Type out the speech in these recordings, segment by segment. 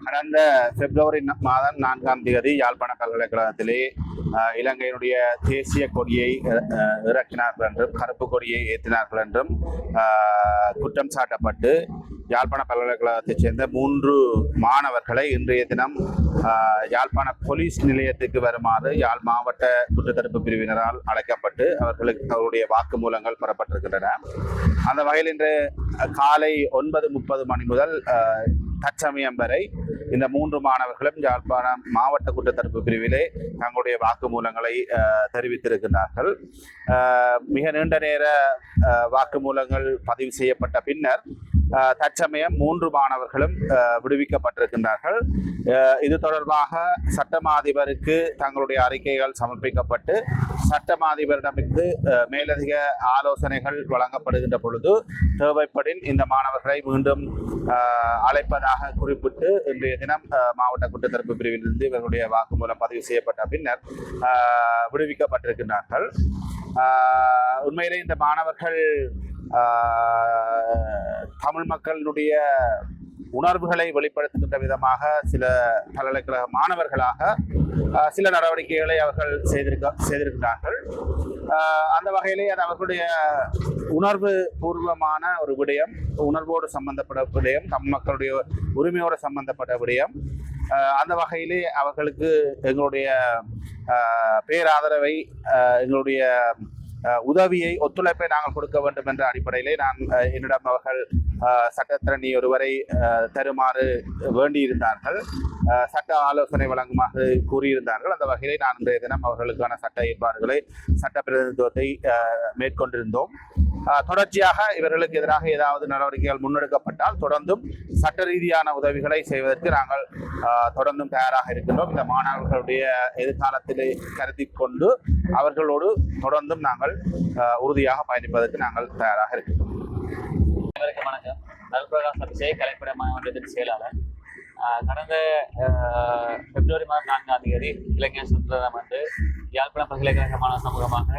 கடந்த பிப்ரவரி மாதம் 4ஆம் தேதி யாழ்ப்பாண பல்கலைக்கழகத்திலே இலங்கையினுடைய தேசிய கொடியை இறக்கினார்கள் என்றும் கருப்பு கொடியை ஏற்றினார்கள் என்றும் குற்றம் சாட்டப்பட்டு யாழ்ப்பாண பல்கலைக்கழகத்தைச் சேர்ந்த 3 மாணவர்களை இன்றைய தினம் யாழ்ப்பாண போலீஸ் நிலையத்துக்கு வருமாறு யாழ் மாவட்ட குற்றத்தடுப்பு பிரிவினரால் அழைக்கப்பட்டு அவருடைய வாக்குமூலங்கள் பெறப்பட்டிருக்கின்றன. அந்த வகையில் இன்று காலை 9:30 மணி முதல் தற்சமயம் வரை இந்த 3 மாணவர்களும் யாழ்ப்பாணம் மாவட்ட குற்றத்தடுப்பு பிரிவிலே தங்களுடைய வாக்குமூலங்களை தெரிவித்திருக்கிறார்கள். மிக நீண்ட நேர வாக்குமூலங்கள் பதிவு செய்யப்பட்ட பின்னர் தற்சமயம் 3 மாணவர்களும் விடுவிக்கப்பட்டிருக்கின்றார்கள். இது தொடர்பாக சட்டமா அதிபருக்கு தங்களுடைய அறிக்கைகள் சமர்ப்பிக்கப்பட்டு சட்டமா அதிபரிடமிருந்து மேலதிக ஆலோசனைகள் வழங்கப்படுகின்ற பொழுது தேவைப்படின் இந்த மாணவர்களை மீண்டும் அழைப்பதாக குறிப்பிட்டு இன்றைய தினம் மாவட்ட குற்றத்தடுப்பு பிரிவிலிருந்து இவர்களுடைய வாக்குமூலம் பதிவு செய்யப்பட்ட பின்னர் விடுவிக்கப்பட்டிருக்கின்றார்கள். உண்மையிலே இந்த மாணவர்கள் தமிழ் மக்களுடைய உணர்வுகளை வெளிப்படுத்துகின்ற விதமாக சில பல்கலைக்கழக மாணவர்களாக சில நடவடிக்கைகளை அவர்கள் செய்திருக்கிறார்கள். அந்த வகையிலே அது அவர்களுடைய உணர்வு பூர்வமான ஒரு விடயம், உணர்வோடு சம்பந்தப்பட்ட விடயம், தமிழ் மக்களுடைய உரிமையோடு சம்பந்தப்பட்ட விடயம். அந்த வகையிலே அவர்களுக்கு எங்களுடைய பேராதரவை, எங்களுடைய உதவியை, ஒத்துழைப்பை நாங்கள் கொடுக்க வேண்டும் என்ற அடிப்படையிலே என்னிடம் அவர்கள் சட்டத்திரணி ஒருவரை தருமாறு வேண்டியிருந்தார்கள், சட்ட ஆலோசனை வழங்குமாறு கூறியிருந்தார்கள். அந்த வகையிலே நான் இன்றைய தினம் அவர்களுக்கான சட்ட ஏற்பாடுகளை, சட்ட பிரதிநிதித்துவத்தை மேற்கொண்டிருந்தோம். தொடர்ச்சியாக இவர்களுக்கு எதிராக ஏதாவது நடவடிக்கைகள் முன்னெடுக்கப்பட்டால் தொடர்ந்தும் சட்ட ரீதியான உதவிகளை செய்வதற்கு நாங்கள் தொடர்ந்தும் தயாராக இருக்கின்றோம். இந்த மாணவர்களுடைய எதிர்காலத்திலே கருத்தில் கொண்டு அவர்களோடு தொடர்ந்தும் நாங்கள் உறுதியாக பயணிப்பதற்கு நாங்கள் தயாராக இருக்கின்றோம். வணக்கம். நல்பிரகாஷ் அபிஷேக், கலைப்பட மாவட்டத்தின் செயலாளர். கடந்த பிப்ரவரி மாதம் 4ஆம் தேதி இலங்கை சுற்றுலா யாழ்ப்பாணம் பல்கலைக்கழக மாணவ சமூகமாக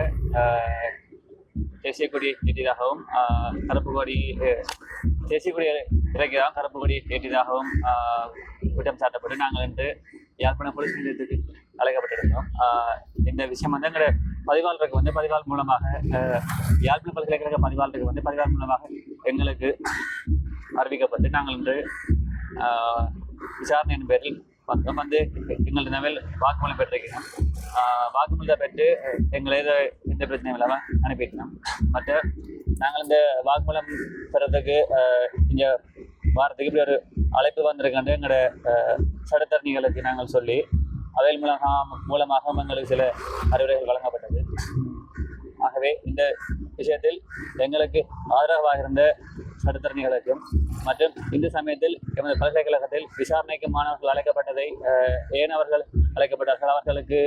தேசிய கொடி ஏற்றியதாகவும் கருப்பு கொடி தேசிய கொடி இறக்கியதாகவும் கருப்பு கொடி ஏற்றியதாகவும் குற்றம் சாட்டப்பட்டு நாங்கள் இன்று யாழ்ப்பாணம் போலீஸ் நிலையத்துக்கு அழைக்கப்பட்டிருந்தோம். இந்த விஷயம் எங்களோட பதிவாளருக்கு பதிவாளர் மூலமாக யாழ்ப்பாணம் பல்கலைக்கழக பதிவாளருக்கு பதிவாளர் மூலமாக எங்களுக்கு அறிவிக்கப்பட்டு நாங்கள் இன்று விசாரணையின் பேரில் வந்தோம். எங்களது நவல் வாக்குமூலம் பெற்றிருக்கிறோம். வாக்குமூலத்தை பெற்று எங்களை எந்த பிரச்சனையும் இல்லாமல் அனுப்பிட்டோம். மற்ற நாங்கள் இந்த வாக்குமூலம் பெறதுக்கு இங்கே வாரத்துக்கு இப்படி ஒரு அழைப்பு வந்திருக்கின்ற எங்களோட சட்டத்தரணிகளுக்கு நாங்கள் சொல்லி அவையில் மூலமாக எங்களுக்கு சில அறிவுரைகள் வழங்கப்பட்டது. ஆகவே இந்த விஷயத்தில் எங்களுக்கு ஆதரவாக இருந்த சட்டத்தரணிகளுக்கும் மற்றும் இந்த சமயத்தில் எமது பல்கலைக்கழகத்தில் விசாரணைக்கு மாணவர்கள் அழைக்கப்பட்டதை ஏன் அவர்கள் அழைக்கப்பட்டார்கள், அவர்களுக்கு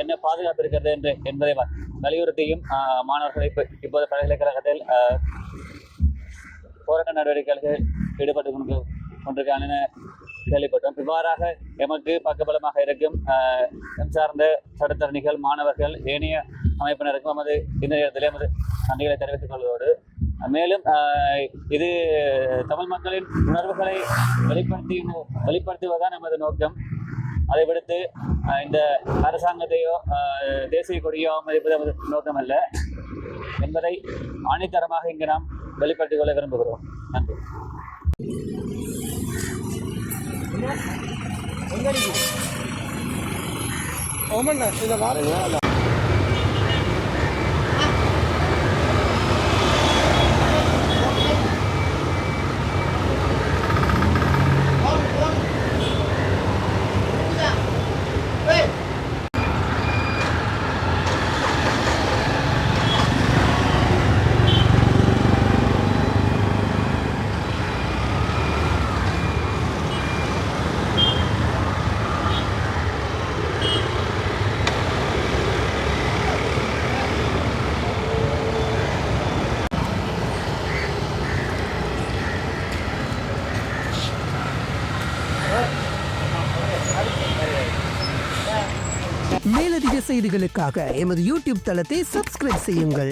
என்ன பாதுகாப்பு இருக்கிறது என்பதை வலியுறுத்தியும் மாணவர்கள் இப்போது பல்கலைக்கழகத்தில் போராட்ட நடவடிக்கைகள் ஈடுபட்டு கொண்டிருக்கான கேள்விப்பட்டோம். இவ்வாறாக எமக்கு பக்கபலமாக இருக்கும் சார்ந்த சட்டத்தரணிகள், மாணவர்கள், ஏனைய அமைப்பினருக்கும் இந்த நேரத்தில் எமது நன்றிகளை தெரிவித்துக் கொள்வதோடு மேலும் இது தமிழ் மக்களின் உணர்வுகளை வெளிப்படுத்துவதுதான் நமது நோக்கம். அதை விடுத்து இந்த அரசாங்கத்தையோ தேசிய கொடியோ மதிப்பது நமது நோக்கம் அல்ல என்பதை ஆணித்தரமாக இங்கு நாம் வெளிப்படுத்திக் கொள்ள விரும்புகிறோம். நன்றி. மேலதிக செய்திகளுக்காக எமது யூடியூப் தளத்தை சப்ஸ்கிரைப் செய்யுங்கள்.